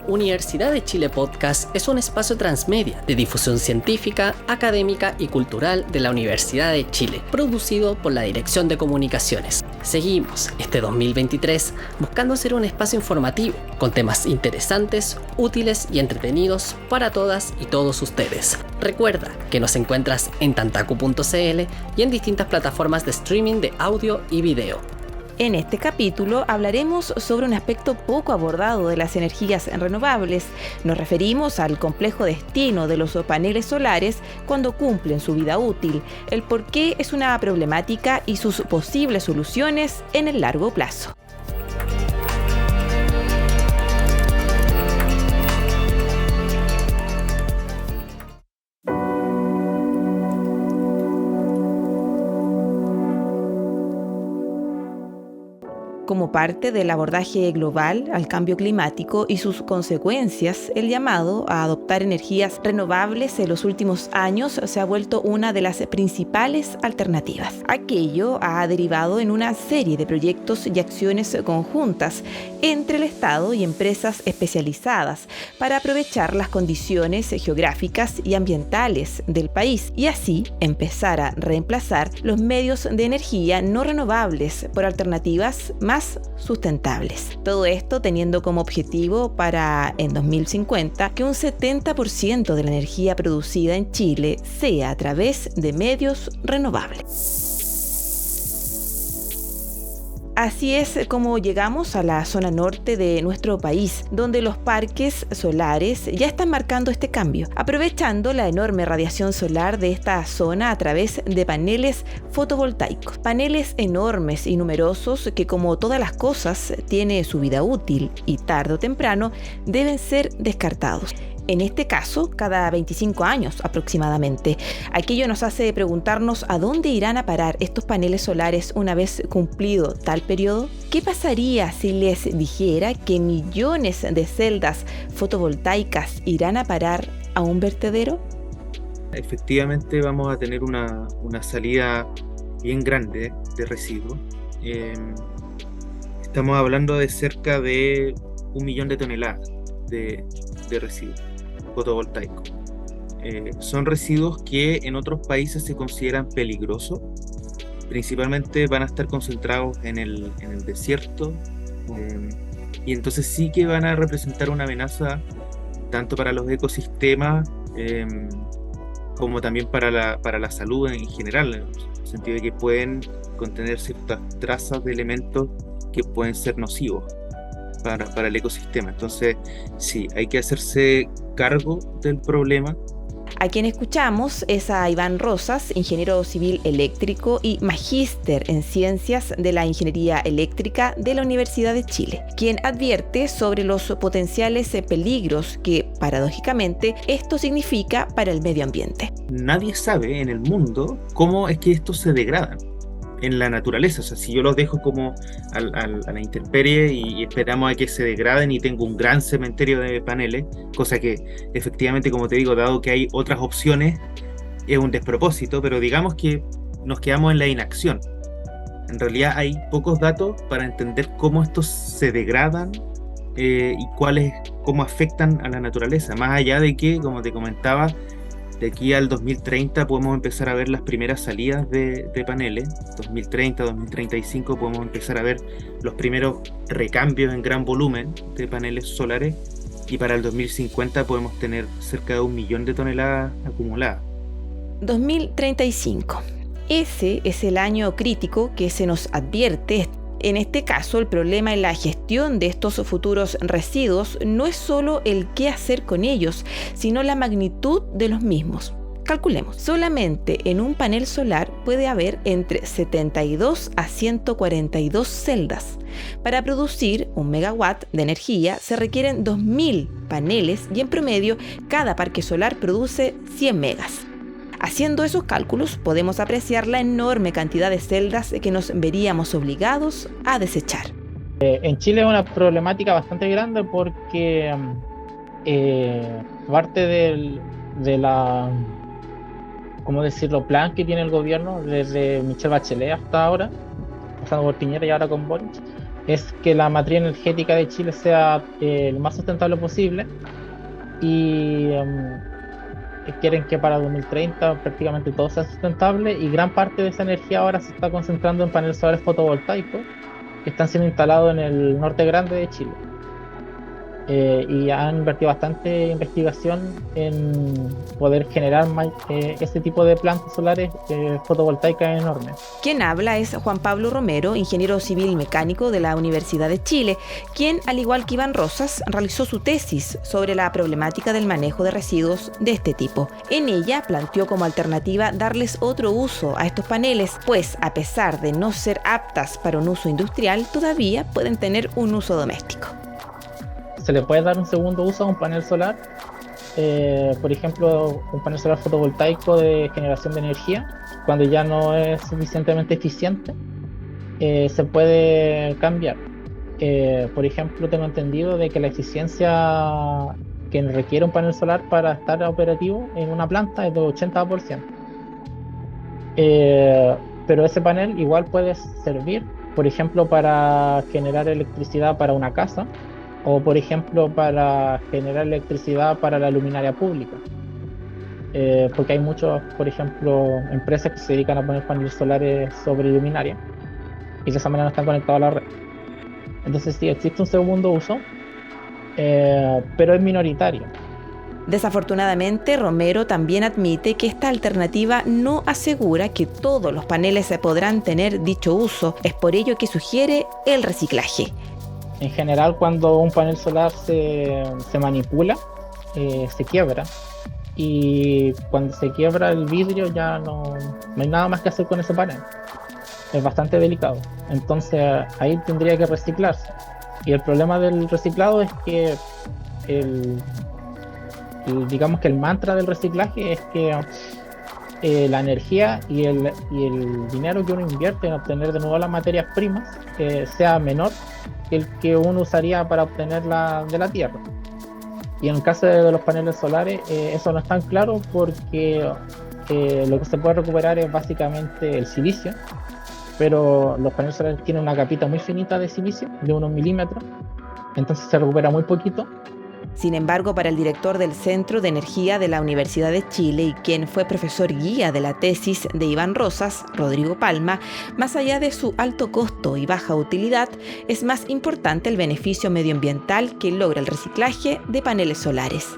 Universidad de Chile Podcast es un espacio transmedia de difusión científica, académica y cultural de la Universidad de Chile, producido por la Dirección de Comunicaciones. Seguimos este 2023 buscando ser un espacio informativo, con temas interesantes, útiles y entretenidos para todas y todos ustedes. Recuerda que nos encuentras en tantaku.cl y en distintas plataformas de streaming de audio y video. En este capítulo hablaremos sobre un aspecto poco abordado de las energías renovables. Nos referimos al complejo destino de los paneles solares cuando cumplen su vida útil, el por qué es una problemática y sus posibles soluciones en el largo plazo. Como parte del abordaje global al cambio climático y sus consecuencias, el llamado a adoptar energías renovables en los últimos años se ha vuelto una de las principales alternativas. Aquello ha derivado en una serie de proyectos y acciones conjuntas entre el Estado y empresas especializadas para aprovechar las condiciones geográficas y ambientales del país y así empezar a reemplazar los medios de energía no renovables por alternativas más sustentables. Todo esto teniendo como objetivo para en 2050 que un 70% de la energía producida en Chile sea a través de medios renovables. Así es como llegamos a la zona norte de nuestro país, donde los parques solares ya están marcando este cambio, aprovechando la enorme radiación solar de esta zona a través de paneles fotovoltaicos. Paneles enormes y numerosos que, como todas las cosas, tiene su vida útil y tarde o temprano deben ser descartados. En este caso, cada 25 años aproximadamente. Aquello nos hace preguntarnos a dónde irán a parar estos paneles solares una vez cumplido tal periodo. ¿Qué pasaría si les dijera que millones de celdas fotovoltaicas irán a parar a un vertedero? Efectivamente vamos a tener una salida bien grande de residuos. Estamos hablando de cerca de 1 millón de toneladas de residuos fotovoltaicos. Son residuos que en otros países se consideran peligrosos. Principalmente van a estar concentrados en el desierto, y entonces sí que van a representar una amenaza tanto para los ecosistemas como también para la salud en general, en el sentido de que pueden contener ciertas trazas de elementos que pueden ser nocivos para el ecosistema. Entonces, sí, hay que hacerse cargo del problema. A quien escuchamos es a Iván Rosas, ingeniero civil eléctrico y magíster en ciencias de la ingeniería eléctrica de la Universidad de Chile, quien advierte sobre los potenciales peligros que, paradójicamente, esto significa para el medio ambiente. Nadie sabe en el mundo cómo es que estos se degradan en la naturaleza. O sea, si yo los dejo como a la intemperie y esperamos a que se degraden y tengo un gran cementerio de paneles, cosa que efectivamente, como te digo, dado que hay otras opciones, es un despropósito, pero digamos que nos quedamos en la inacción. En realidad hay pocos datos para entender cómo estos se degradan y cómo afectan a la naturaleza, más allá de que, como te comentaba, de aquí al 2030 podemos empezar a ver las primeras salidas de paneles. 2030, 2035 podemos empezar a ver los primeros recambios en gran volumen de paneles solares, y para el 2050 podemos tener cerca de 1 millón de toneladas acumuladas. 2035. Ese es el año crítico que se nos advierte. En este caso, el problema en la gestión de estos futuros residuos no es solo el qué hacer con ellos, sino la magnitud de los mismos. Calculemos, solamente en un panel solar puede haber entre 72 a 142 celdas. Para producir 1 megawatt de energía se requieren 2.000 paneles y en promedio cada parque solar produce 100 megas. Haciendo esos cálculos, podemos apreciar la enorme cantidad de celdas que nos veríamos obligados a desechar. En Chile es una problemática bastante grande porque parte de la, ¿cómo decirlo?, plan que tiene el gobierno desde Michelle Bachelet hasta ahora, pasando por Piñera y ahora con Boric, es que la matriz energética de Chile sea lo más sustentable posible y quieren que para 2030 prácticamente todo sea sustentable, y gran parte de esa energía ahora se está concentrando en paneles solares fotovoltaicos que están siendo instalados en el norte grande de Chile. Y han invertido bastante investigación en poder generar este tipo de plantas solares fotovoltaicas enormes. Quien habla es Juan Pablo Romero, ingeniero civil mecánico de la Universidad de Chile, quien, al igual que Iván Rosas, realizó su tesis sobre la problemática del manejo de residuos de este tipo. En ella planteó como alternativa darles otro uso a estos paneles, pues a pesar de no ser aptas para un uso industrial, todavía pueden tener un uso doméstico. Se le puede dar un segundo uso a un panel solar, por ejemplo, un panel solar fotovoltaico de generación de energía, cuando ya no es suficientemente eficiente, se puede cambiar. Por ejemplo, tengo entendido de que la eficiencia que requiere un panel solar para estar operativo en una planta es de 80%. Pero ese panel igual puede servir, por ejemplo, para generar electricidad para una casa, o por ejemplo para generar electricidad para la luminaria pública, porque hay muchos, por ejemplo, empresas que se dedican a poner paneles solares sobre luminaria y de esa manera no están conectados a la red. Entonces sí, existe un segundo uso, pero es minoritario. Desafortunadamente, Romero también admite que esta alternativa no asegura que todos los paneles se podrán tener dicho uso. Es por ello que sugiere el reciclaje. En general, cuando un panel solar se manipula, se quiebra. Y cuando se quiebra el vidrio ya no hay nada más que hacer con ese panel. Es bastante delicado. Entonces ahí tendría que reciclarse. Y el problema del reciclado es que digamos que el mantra del reciclaje es que la energía y el dinero que uno invierte en obtener de nuevo las materias primas sea menor que el que uno usaría para obtenerla de la tierra. Y en el caso de los paneles solares, eso no es tan claro, porque lo que se puede recuperar es básicamente el silicio, pero los paneles solares tienen una capita muy finita de silicio, de unos milímetros, entonces se recupera muy poquito. Sin embargo, para el director del Centro de Energía de la Universidad de Chile y quien fue profesor guía de la tesis de Iván Rosas, Rodrigo Palma, más allá de su alto costo y baja utilidad, es más importante el beneficio medioambiental que logra el reciclaje de paneles solares.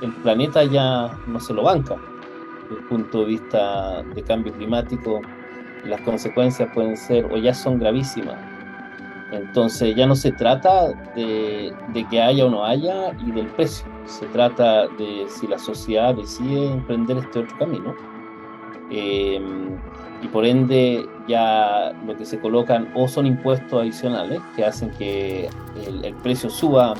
El planeta ya no se lo banca. Desde el punto de vista de cambio climático, las consecuencias pueden ser o ya son gravísimas. Entonces ya no se trata de que haya o no haya y del precio, se trata de si la sociedad decide emprender este otro camino, y por ende ya lo que se colocan o son impuestos adicionales que hacen que el precio suba,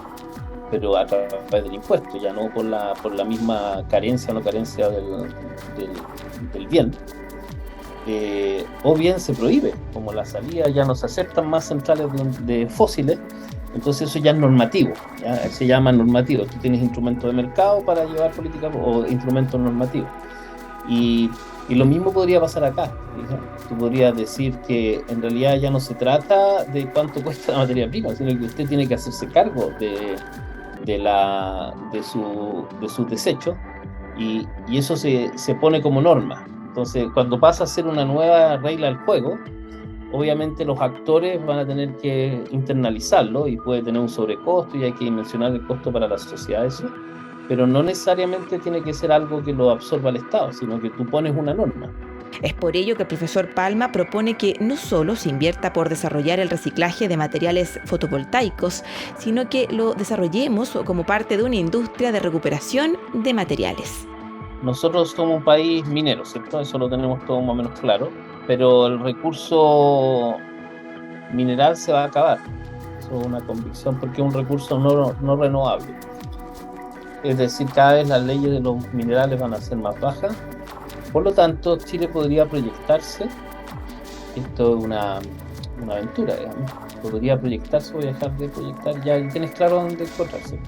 pero a través del impuesto, ya no por la misma carencia o no carencia del bien. O bien se prohíbe, como la salida ya no se aceptan más centrales de fósiles, entonces eso ya es normativo, ya se llama normativo. Tú tienes instrumentos de mercado para llevar políticas o instrumentos normativos, y lo mismo podría pasar acá, ¿no? Tú podrías decir que en realidad ya no se trata de cuánto cuesta la materia prima, sino que usted tiene que hacerse cargo de sus desechos, y eso se pone como norma. Entonces, cuando pasa a ser una nueva regla del juego, obviamente los actores van a tener que internalizarlo y puede tener un sobrecosto y hay que dimensionar el costo para la sociedad eso, pero no necesariamente tiene que ser algo que lo absorba el Estado, sino que tú pones una norma. Es por ello que el profesor Palma propone que no solo se invierta por desarrollar el reciclaje de materiales fotovoltaicos, sino que lo desarrollemos como parte de una industria de recuperación de materiales. Nosotros somos un país minero, ¿cierto? Eso lo tenemos todo más o menos claro, pero el recurso mineral se va a acabar. Eso es una convicción, porque es un recurso no renovable. Es decir, cada vez las leyes de los minerales van a ser más bajas. Por lo tanto, Chile podría proyectarse, esto es una aventura, digamos, podría proyectarse o dejar de proyectar, ya tienes claro dónde encontrarse.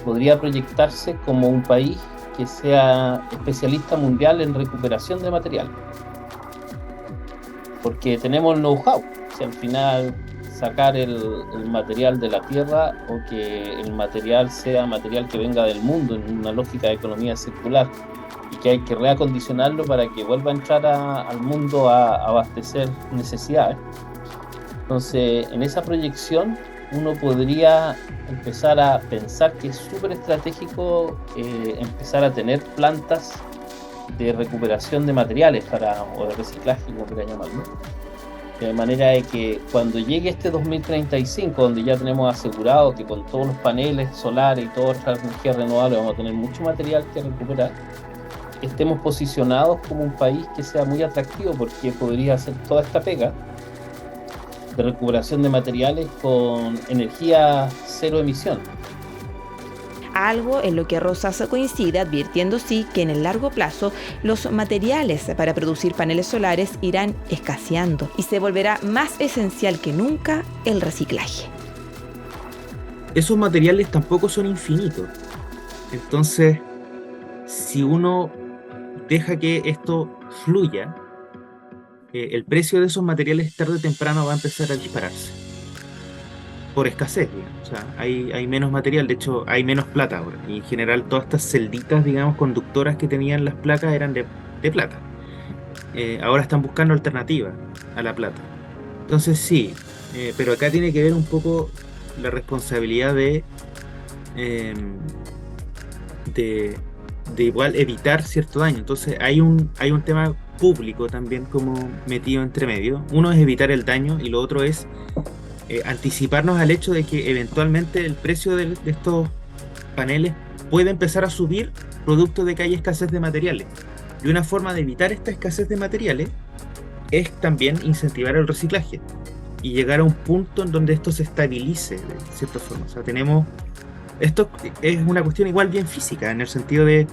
Podría proyectarse como un país que sea especialista mundial en recuperación de material, porque tenemos el know-how, si al final sacar el material de la tierra o que el material sea material que venga del mundo en una lógica de economía circular y que hay que reacondicionarlo para que vuelva a entrar al mundo a abastecer necesidades. Entonces, en esa proyección uno podría empezar a pensar que es súper estratégico empezar a tener plantas de recuperación de materiales o de reciclaje, como quiera llamarlo. De manera de que cuando llegue este 2035, donde ya tenemos asegurado que con todos los paneles solares y todas las energías renovables vamos a tener mucho material que recuperar, estemos posicionados como un país que sea muy atractivo, porque podría hacer toda esta pega de recuperación de materiales con energía cero emisión. Algo en lo que Rosas coincide, advirtiendo sí que en el largo plazo los materiales para producir paneles solares irán escaseando y se volverá más esencial que nunca el reciclaje. Esos materiales tampoco son infinitos. Entonces, si uno deja que esto fluya, el precio de esos materiales tarde o temprano va a empezar a dispararse. Por escasez, digamos. O sea, hay menos material, de hecho hay menos plata ahora. Y en general todas estas celditas, digamos, conductoras que tenían las placas eran de plata. Ahora están buscando alternativas a la plata. Entonces sí, pero acá tiene que ver un poco la responsabilidad de igual evitar cierto daño. Entonces hay un tema público también como metido entre medio. Uno es evitar el daño y lo otro es anticiparnos al hecho de que eventualmente el precio de estos paneles puede empezar a subir producto de que hay escasez de materiales. Y una forma de evitar esta escasez de materiales es también incentivar el reciclaje y llegar a un punto en donde esto se estabilice de cierta forma. O sea, esto es una cuestión igual bien física, en el sentido de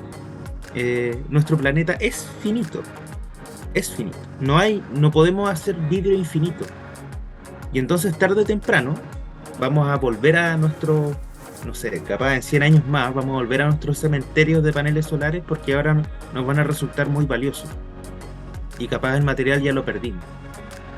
nuestro planeta es finito. Es finito. No podemos hacer vidrio infinito. Y entonces tarde o temprano vamos a volver a nuestro, no sé, capaz en 100 años más, vamos a volver a nuestros cementerios de paneles solares porque ahora nos van a resultar muy valiosos. Y capaz el material ya lo perdimos.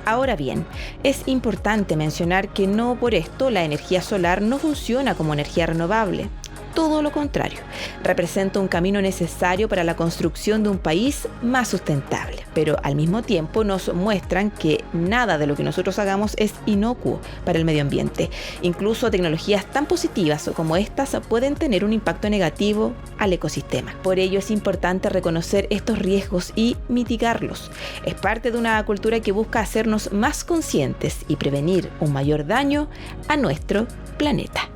Ahora bien, es importante mencionar que no por esto la energía solar no funciona como energía renovable. Todo lo contrario, representa un camino necesario para la construcción de un país más sustentable, pero al mismo tiempo nos muestran que nada de lo que nosotros hagamos es inocuo para el medio ambiente. Incluso tecnologías tan positivas como estas pueden tener un impacto negativo al ecosistema. Por ello es importante reconocer estos riesgos y mitigarlos. Es parte de una cultura que busca hacernos más conscientes y prevenir un mayor daño a nuestro planeta.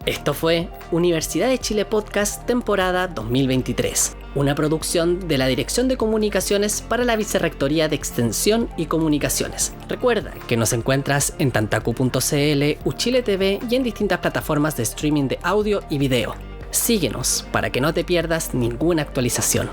Esto fue Universidad de Chile Podcast temporada 2023, una producción de la Dirección de Comunicaciones para la Vicerrectoría de Extensión y Comunicaciones. Recuerda que nos encuentras en tantacu.cl, Uchile TV y en distintas plataformas de streaming de audio y video. Síguenos para que no te pierdas ninguna actualización.